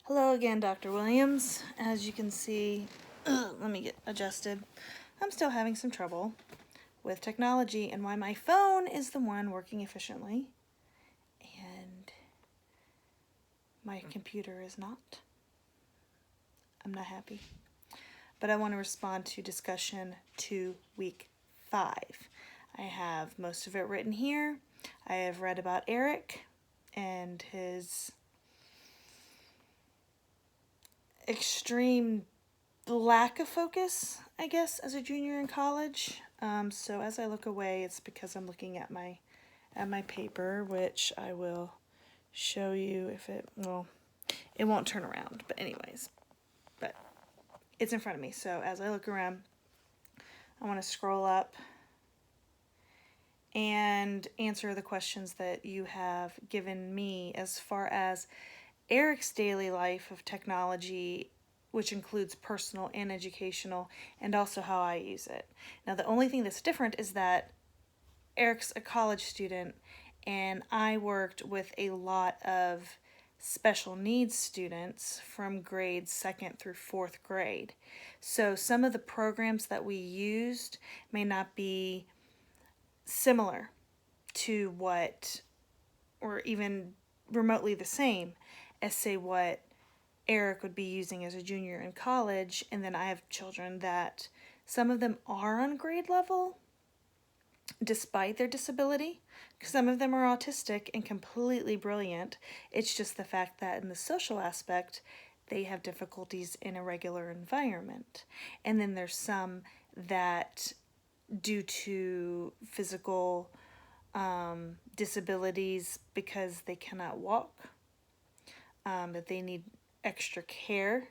Hello again, Dr. Williams. As you can see, let me get adjusted. I'm still having some trouble with technology and why my phone is the one working efficiently and my computer is not. I'm not happy. But I want to respond to discussion 2, week 5. I have most of it written here. I have read about Eric and his extreme lack of focus, I guess, as a junior in college. So as I look away, it's because I'm looking at my paper, which I will show you if it won't turn around, but anyways, but it's in front of me. So as I look around, I want to scroll up and answer the questions that you have given me as far as Eric's daily life of technology, which includes personal and educational, and also how I use it. Now, the only thing that's different is that Eric's a college student, and I worked with a lot of special needs students from grades 2nd through 4th grade. So some of the programs that we used may not be similar to what, or even remotely the same as, say, what Eric would be using as a junior in college. And then I have children that some of them are on grade level despite their disability. Some of them are autistic and completely brilliant. It's just the fact that in the social aspect, they have difficulties in a regular environment. And then there's some that, due to physical disabilities, because they cannot walk, that they need extra care.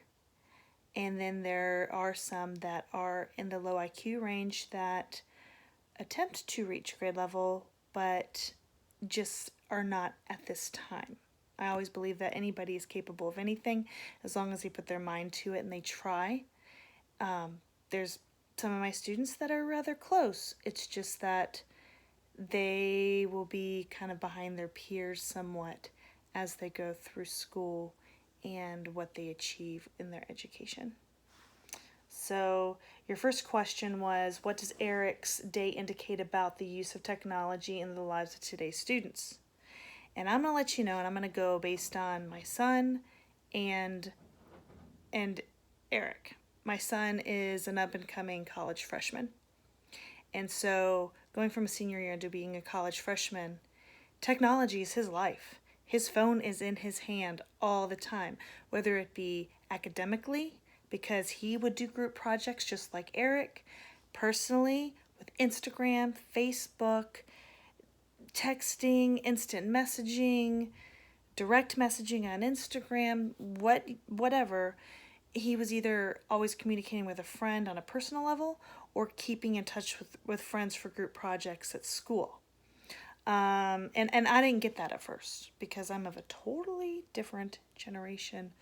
And then there are some that are in the low IQ range that attempt to reach grade level, but just are not at this time. I always believe that anybody is capable of anything as long as they put their mind to it and they try. There's some of my students that are rather close. It's just that they will be kind of behind their peers somewhat as they go through school and what they achieve in their education. So your first question was, what does Eric's day indicate about the use of technology in the lives of today's students? And I'm going to let you know, and I'm going to go based on my son and Eric. My son is an up-and-coming college freshman. And so going from a senior year to being a college freshman, technology is his life. His phone is in his hand all the time, whether it be academically, because he would do group projects just like Eric, personally, with Instagram, Facebook, texting, instant messaging, direct messaging on Instagram, whatever. He was either always communicating with a friend on a personal level or keeping in touch with friends for group projects at school. And I didn't get that at first because I'm of a totally different generation.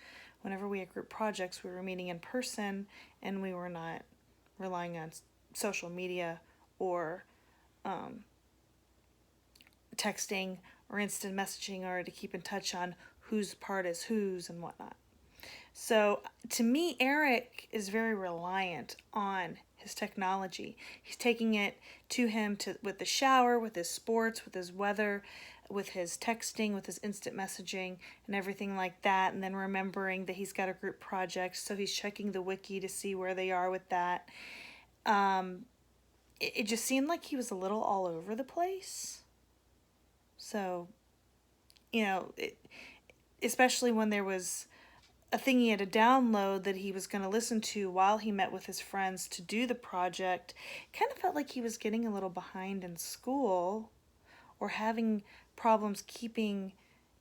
Whenever we had group projects, we were meeting in person and we were not relying on social media or texting or instant messaging in order to keep in touch on whose part is whose and whatnot. So to me, Eric is very reliant on his technology. He's taking it to him with the shower, with his sports, with his weather, with his texting, with his instant messaging and everything like that. And then remembering that he's got a group project, so he's checking the wiki to see where they are with that. It just seemed like he was a little all over the place. So, especially when there was a thing he had to download that he was going to listen to while he met with his friends to do the project, kind of felt like he was getting a little behind in school or having problems keeping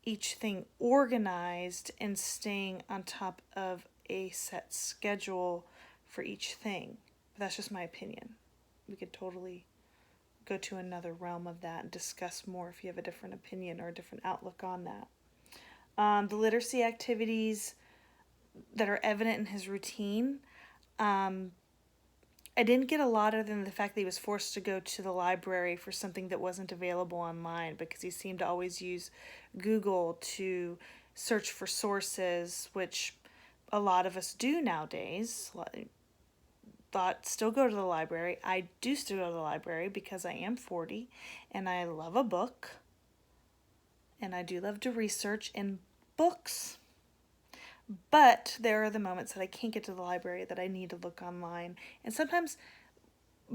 each thing organized and staying on top of a set schedule for each thing. But that's just my opinion. We could totally go to another realm of that and discuss more if you have a different opinion or a different outlook on that. The literacy activities that are evident in his routine, I didn't get a lot other than the fact that he was forced to go to the library for something that wasn't available online because he seemed to always use Google to search for sources, which a lot of us do nowadays. Thought still go to the library. I do still go to the library because I am 40 and I love a book. And I do love to research in books. But there are the moments that I can't get to the library that I need to look online. And sometimes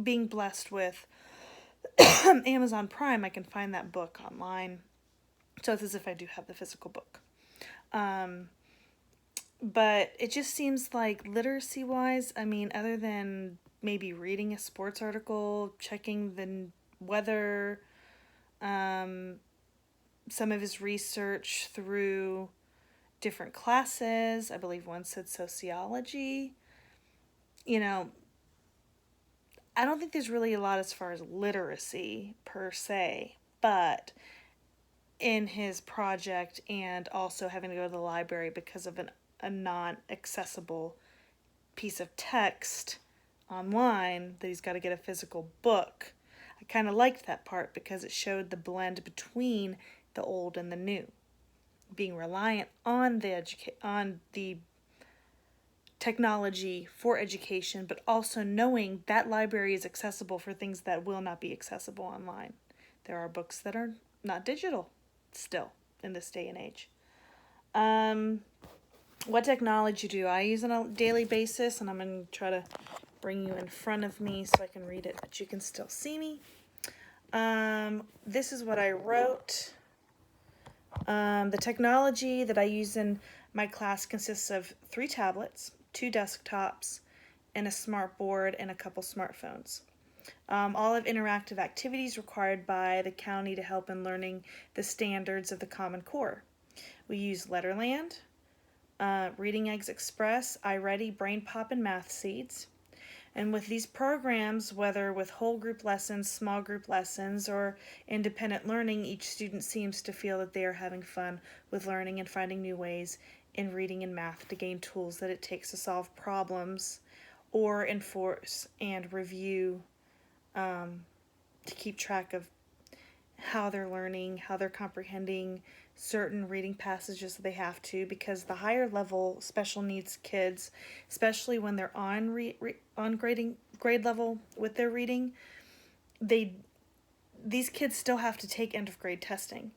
being blessed with Amazon Prime, I can find that book online. So it's as if I do have the physical book. But it just seems like literacy wise, I mean, other than maybe reading a sports article, checking the weather, some of his research through different classes, I believe one said sociology, I don't think there's really a lot as far as literacy per se, but in his project and also having to go to the library because of a non-accessible piece of text online that he's got to get a physical book. I kind of liked that part because it showed the blend between the old and the new, being reliant on the technology for education, but also knowing that library is accessible for things that will not be accessible online. There are books that are not digital still in this day and age. What technology do I use on a daily basis? And I'm going to try to bring you in front of me so I can read it, but you can still see me. This is what I wrote. The technology that I use in my class consists of 3 tablets, 2 desktops, and a smart board and a couple smartphones. All of interactive activities required by the county to help in learning the standards of the Common Core. We use Letterland, Reading Eggs Express, iReady, BrainPop, and MathSeeds. And with these programs, whether with whole group lessons, small group lessons, or independent learning, each student seems to feel that they are having fun with learning and finding new ways in reading and math to gain tools that it takes to solve problems or enforce and review, to keep track of how they're learning, how they're comprehending certain reading passages that they have to, because the higher level special needs kids, especially when they're on grade level with their reading, these kids still have to take end of grade testing.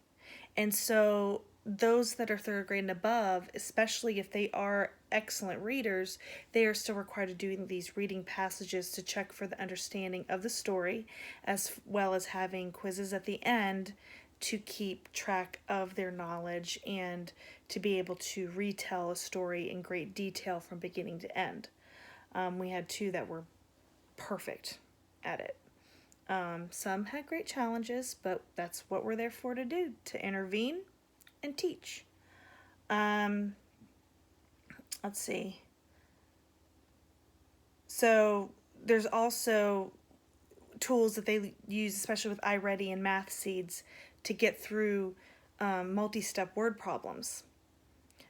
And so those that are 3rd grade and above, especially if they are excellent readers, they are still required to do these reading passages to check for the understanding of the story, as well as having quizzes at the end to keep track of their knowledge and to be able to retell a story in great detail from beginning to end. We had 2 that were perfect at it. Some had great challenges, but that's what we're there for to do, to intervene and teach. Let's see. So there's also tools that they use, especially with iReady and MathSeeds, to get through multi-step word problems.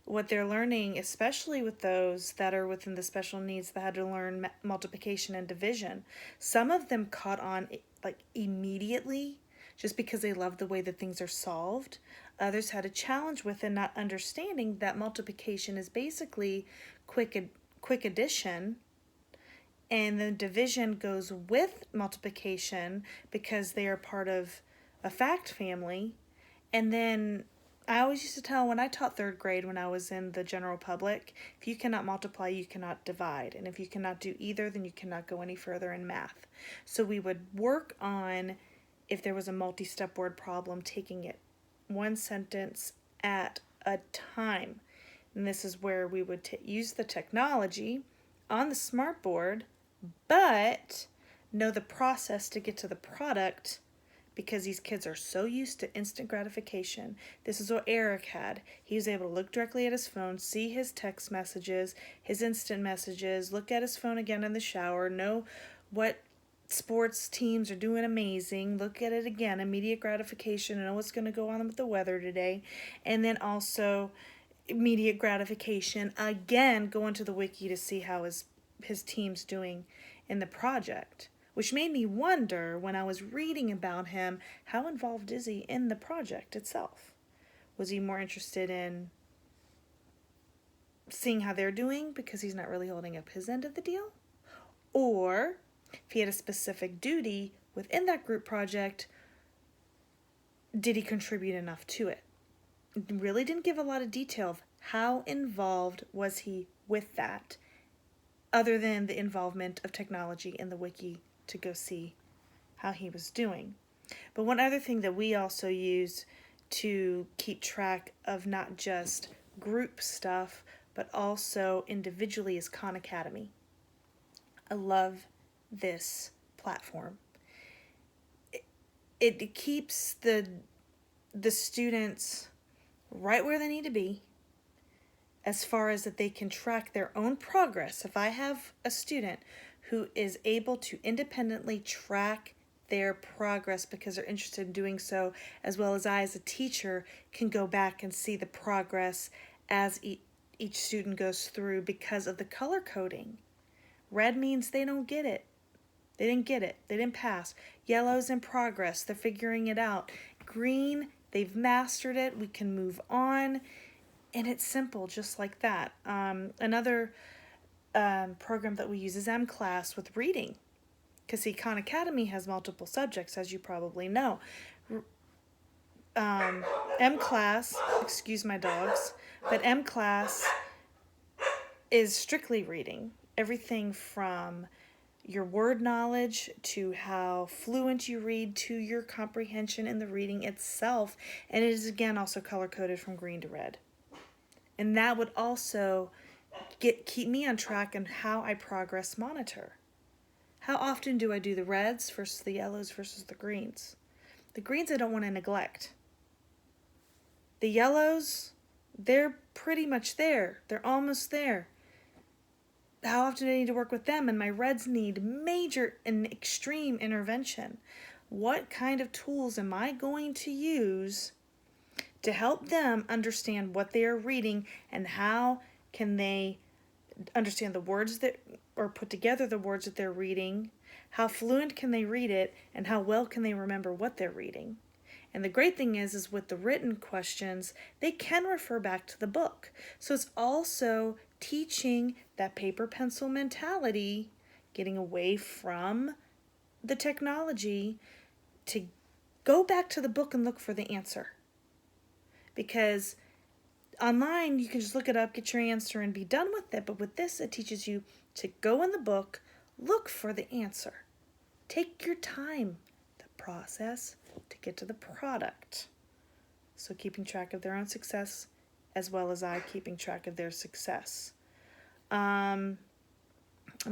What they're learning, especially with those that are within the special needs that had to learn multiplication and division, some of them caught on like immediately just because they love the way that things are solved. Others had a challenge with and not understanding that multiplication is basically quick addition, and the division goes with multiplication because they are part of a fact family. And then I always used to tell when I taught 3rd grade when I was in the general public, if you cannot multiply, you cannot divide. And if you cannot do either, then you cannot go any further in math. So we would work on, if there was a multi-step word problem, taking it one sentence at a time. And this is where we would use the technology on the smartboard, but know the process to get to the product, because these kids are so used to instant gratification. This is what Eric had. He was able to look directly at his phone, see his text messages, his instant messages, look at his phone again in the shower, know what sports teams are doing amazing, look at it again, immediate gratification, know what's going to go on with the weather today, and then also immediate gratification, again, go into the wiki to see how his team's doing in the project. Which made me wonder, when I was reading about him, how involved is he in the project itself? Was he more interested in seeing how they're doing because he's not really holding up his end of the deal, or if he had a specific duty within that group project, did he contribute enough to it? Really didn't give a lot of detail of how involved was he with that, other than the involvement of technology in the wiki to go see how he was doing. But one other thing that we also use to keep track of not just group stuff, but also individually is Khan Academy. I love this platform. It keeps the students right where they need to be, as far as that they can track their own progress. If I have a student who is able to independently track their progress because they're interested in doing so, as well as I as a teacher can go back and see the progress as each student goes through because of the color coding. Red means they don't get it. They didn't get it. They didn't pass. Yellow's in progress. They're figuring it out. Green, they've mastered it. We can move on. And it's simple, just like that. Another program that we use is M-Class with reading. Because see, Khan Academy has multiple subjects, as you probably know. M-Class, excuse my dogs, but M-Class is strictly reading. Everything from your word knowledge to how fluent you read to your comprehension in the reading itself. And it is, again, also color-coded from green to red. And that would also keep me on track on how I progress monitor. How often do I do the reds versus the yellows versus the greens? The greens I don't want to neglect. The yellows, they're pretty much there. They're almost there. How often do I need to work with them? And my reds need major and extreme intervention. What kind of tools am I going to use to help them understand what they are reading, and how can they understand the words that, or put together the words that they're reading? How fluent can they read it, and how well can they remember what they're reading? And the great thing is with the written questions, they can refer back to the book. So it's also teaching that paper pencil mentality, getting away from the technology to go back to the book and look for the answer. Because online, you can just look it up, get your answer, and be done with it. But with this, it teaches you to go in the book, look for the answer. Take your time, the process, to get to the product. So keeping track of their own success, as well as I keeping track of their success. Am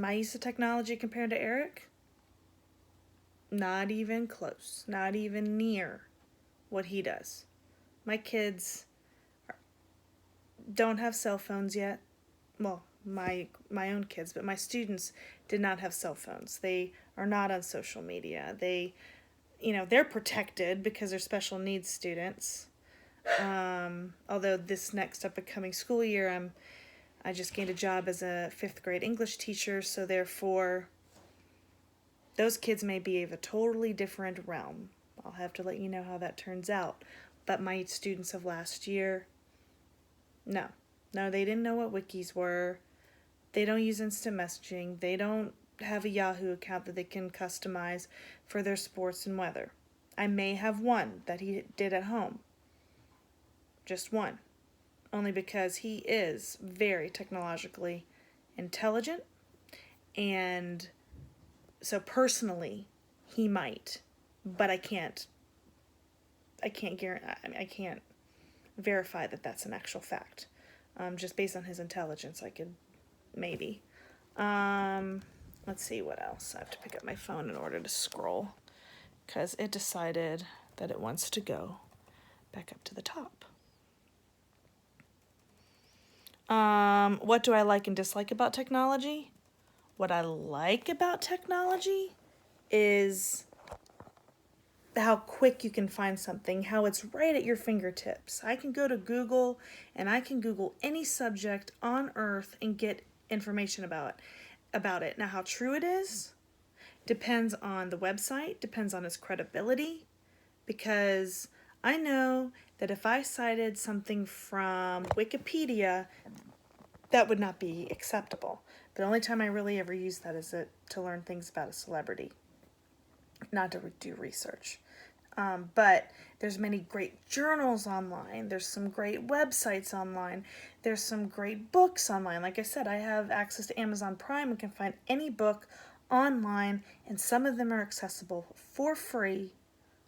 I used to technology compared to Eric? Not even close. Not even near what he does. My kids don't have cell phones yet. Well, my own kids, but my students did not have cell phones. They are not on social media. They're protected because they're special needs students. Although this next upcoming school year, I just gained a job as a 5th grade English teacher, so therefore those kids may be of a totally different realm. I'll have to let you know how that turns out. But my students of last year, no, they didn't know what wikis were. They don't use instant messaging. They don't have a Yahoo account that they can customize for their sports and weather. I may have one that he did at home. Just one. Only because he is very technologically intelligent, and so personally he might, but I can't guarantee. I can't verify that that's an actual fact. Just based on his intelligence, I could maybe. Let's see what else. I have to pick up my phone in order to scroll, because it decided that it wants to go back up to the top. What do I like and dislike about technology? What I like about technology is how quick you can find something, how it's right at your fingertips. I can go to Google and I can Google any subject on earth and get information about it. Now, how true it is depends on the website, depends on its credibility, because I know that if I cited something from Wikipedia, that would not be acceptable. The only time I really ever use that is to learn things about a celebrity, not to do research. But there's many great journals online. There's some great websites online. There's some great books online. Like I said, I have access to Amazon Prime and can find any book online, and some of them are accessible for free.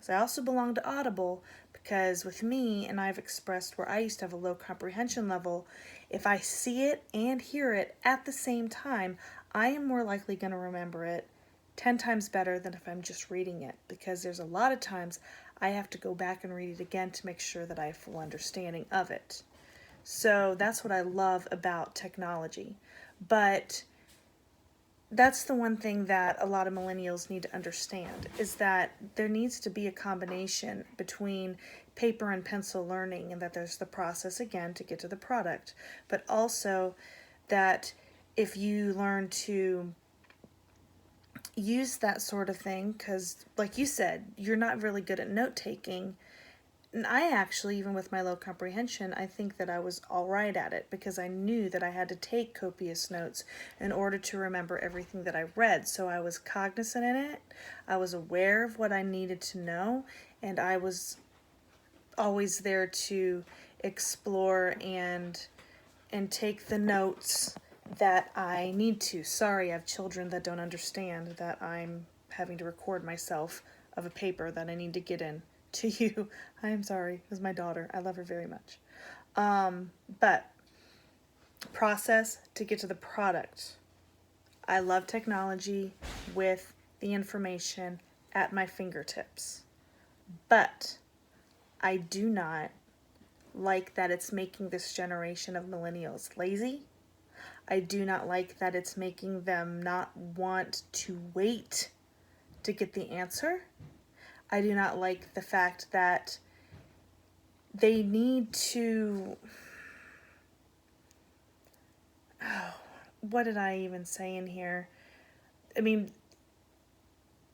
So I also belong to Audible because with me, and I've expressed where I used to have a low comprehension level, if I see it and hear it at the same time, I am more likely going to remember it 10 times better than if I'm just reading it, because there's a lot of times I have to go back and read it again to make sure that I have full understanding of it. So that's what I love about technology. But that's the one thing that a lot of millennials need to understand, is that there needs to be a combination between paper and pencil learning, and that there's the process again to get to the product, but also that if you learn to use that sort of thing, because like you said, you're not really good at note taking. And I actually, even with my low comprehension, I think that I was all right at it because I knew that I had to take copious notes in order to remember everything that I read. So I was cognizant in it, I was aware of what I needed to know, and I was always there to explore and take the notes that I need to. Sorry, I have children that don't understand that I'm having to record myself of a paper that I need to get in to you. I am sorry. It was my daughter. I love her very much. But process to get to the product. I love technology with the information at my fingertips. But I do not like that it's making this generation of millennials lazy. I do not like that it's making them not want to wait to get the answer. I do not like the fact that they need to... Oh, what did I even say in here? I mean,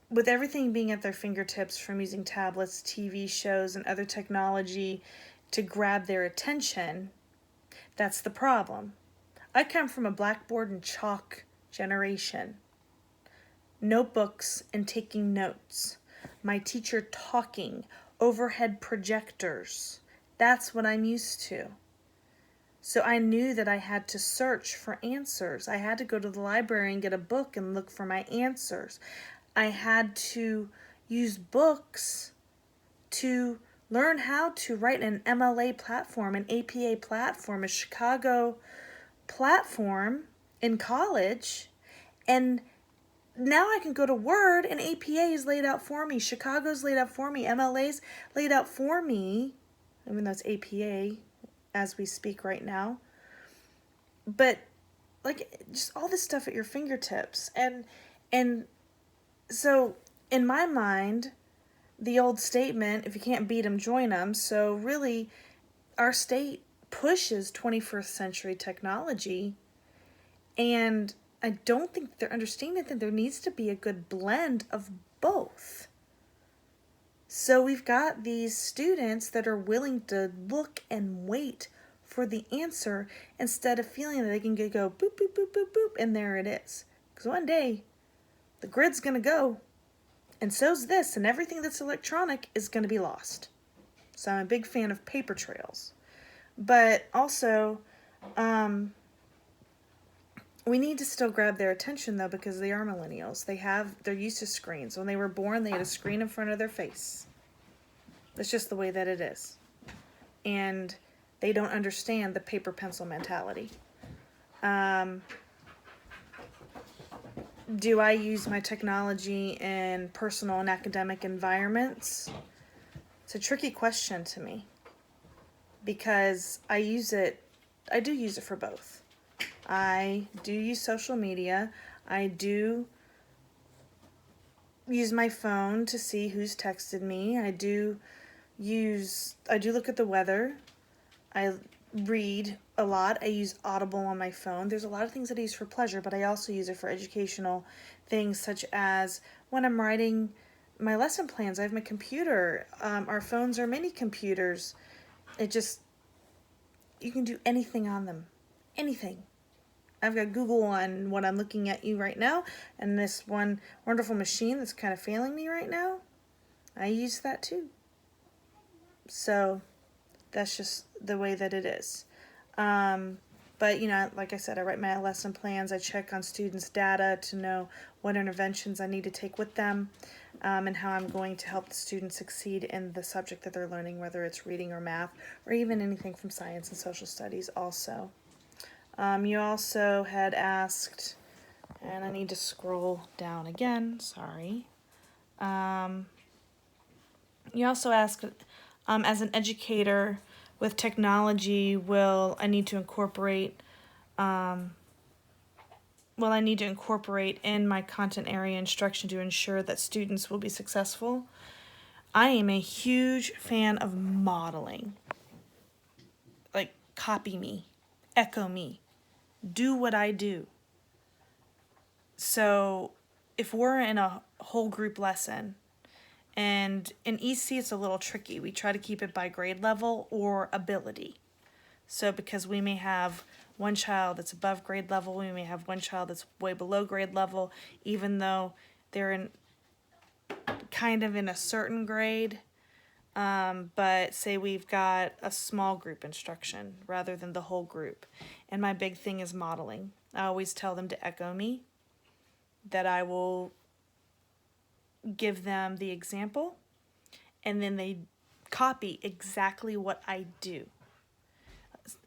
with everything being at their fingertips, from using tablets, TV shows, and other technology to grab their attention, that's the problem. I come from a blackboard and chalk generation. Notebooks and taking notes. My teacher talking. Overhead projectors. That's what I'm used to. So I knew that I had to search for answers. I had to go to the library and get a book and look for my answers. I had to use books to learn how to write an MLA platform, an APA platform, a Chicago platform in college, and now I can go to Word and APA is laid out for me, Chicago's laid out for me, MLA's laid out for me, even though it's APA as we speak right now. But like, just all this stuff at your fingertips. And so in my mind, the old statement, if you can't beat them, join them. So really, our state pushes 21st century technology, and I don't think they're understanding that there needs to be a good blend of both. So we've got these students that are willing to look and wait for the answer instead of feeling that they can go boop, boop, boop, boop, boop, and there it is. Because one day, the grid's going to go, and so's this, and everything that's electronic is going to be lost. So I'm a big fan of paper trails. But also, we need to still grab their attention, though, because they are millennials. They're used to screens. When they were born, they had a screen in front of their face. It's just the way that it is. And they don't understand the paper pencil mentality. Do I use my technology in personal and academic environments? It's a tricky question to me, because I do use it for both. I do use social media. I do use my phone to see who's texted me. I do look at the weather. I read a lot. I use Audible on my phone. There's a lot of things that I use for pleasure, but I also use it for educational things, such as when I'm writing my lesson plans. I have my computer. Our phones are mini computers. You can do anything on them. Anything. I've got Google on what I'm looking at you right now, and this one wonderful machine that's kind of failing me right now, I use that too. So that's just the way that it is. But, like I said, I write my lesson plans. I check on students' data to know what interventions I need to take with them, and how I'm going to help the students succeed in the subject that they're learning, whether it's reading or math, or even anything from science and social studies also. You also had asked, and I need to scroll down again, sorry. You also asked, as an educator with technology, will I need to incorporate in my content area instruction to ensure that students will be successful? I am a huge fan of modeling. Like, copy me, echo me, do what I do. So if we're in a whole group lesson, and in EC it's a little tricky, we try to keep it by grade level or ability. So because we may have one child that's above grade level, we may have one child that's way below grade level, even though they're in kind of in a certain grade. But say we've got a small group instruction rather than the whole group. And my big thing is modeling. I always tell them to echo me, that I will give them the example, and then they copy exactly what I do.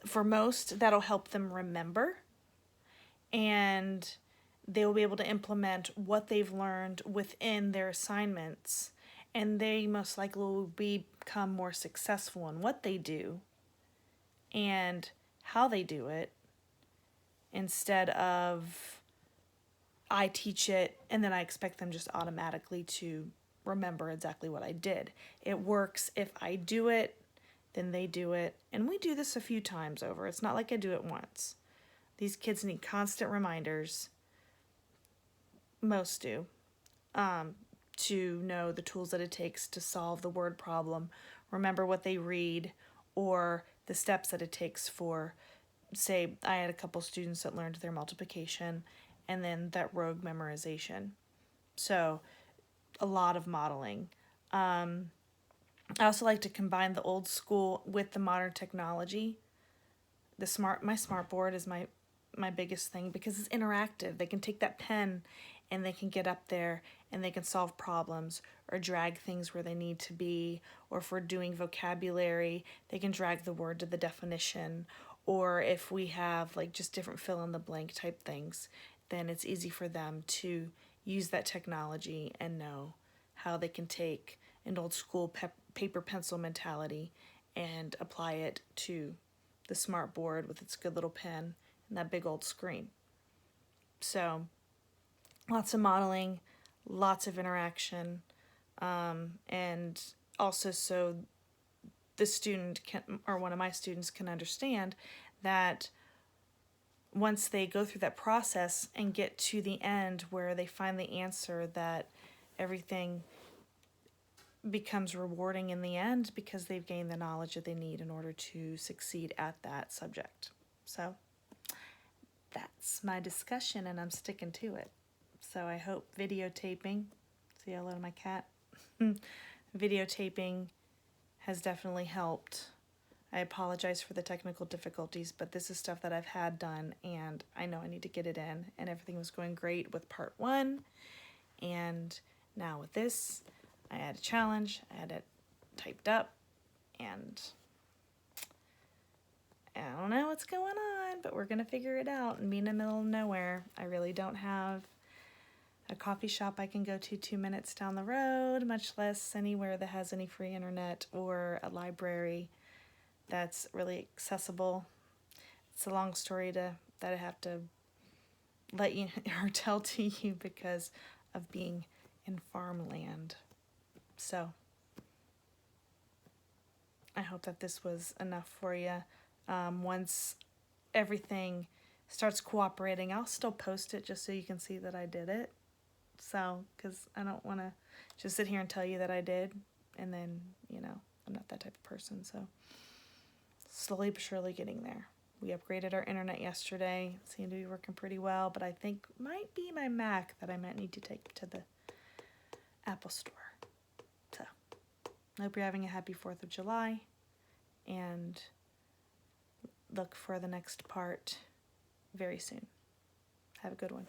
For most, that'll help them remember, and they will be able to implement what they've learned within their assignments, and they most likely will become more successful in what they do and how they do it, instead of I teach it and then I expect them just automatically to remember exactly what I did. It works if I do it, then they do it, and we do this a few times over. It's not like I do it once. These kids need constant reminders, most do, to know the tools that it takes to solve the word problem, remember what they read, or the steps that it takes for, say, I had a couple students that learned their multiplication and then that rogue memorization. So a lot of modeling. I also like to combine the old school with the modern technology. My smart board is my biggest thing because it's interactive. They can take that pen and they can get up there and they can solve problems or drag things where they need to be, or if we're doing vocabulary, they can drag the word to the definition, or if we have like just different fill in the blank type things, then it's easy for them to use that technology and know how they can take an old school paper pencil mentality and apply it to the smart board with its good little pen and that big old screen. So lots of modeling, lots of interaction, and also so the student can, or one of my students can understand that once they go through that process and get to the end where they find the answer, that everything becomes rewarding in the end because they've gained the knowledge that they need in order to succeed at that subject. So that's my discussion, and I'm sticking to it. So I hope videotaping, say hello to my cat, videotaping has definitely helped. I apologize for the technical difficulties, but this is stuff that I've had done, and I know I need to get it in, and everything was going great with part 1, and now with this, I had a challenge, I had it typed up, and I don't know what's going on, but we're going to figure it out and be in the middle of nowhere. I really don't have a coffee shop I can go to 2 minutes down the road, much less anywhere that has any free internet, or a library that's really accessible. It's a long story that I have to let you or tell to you because of being in farmland. So I hope that this was enough for you. Once everything starts cooperating, I'll still post it just so you can see that I did it. So, because I don't want to just sit here and tell you that I did, and then, I'm not that type of person. So slowly but surely getting there. We upgraded our internet yesterday. It seemed to be working pretty well, but I think it might be my Mac that I might need to take to the Apple Store. So, I hope you're having a happy 4th of July, and look for the next part very soon. Have a good one.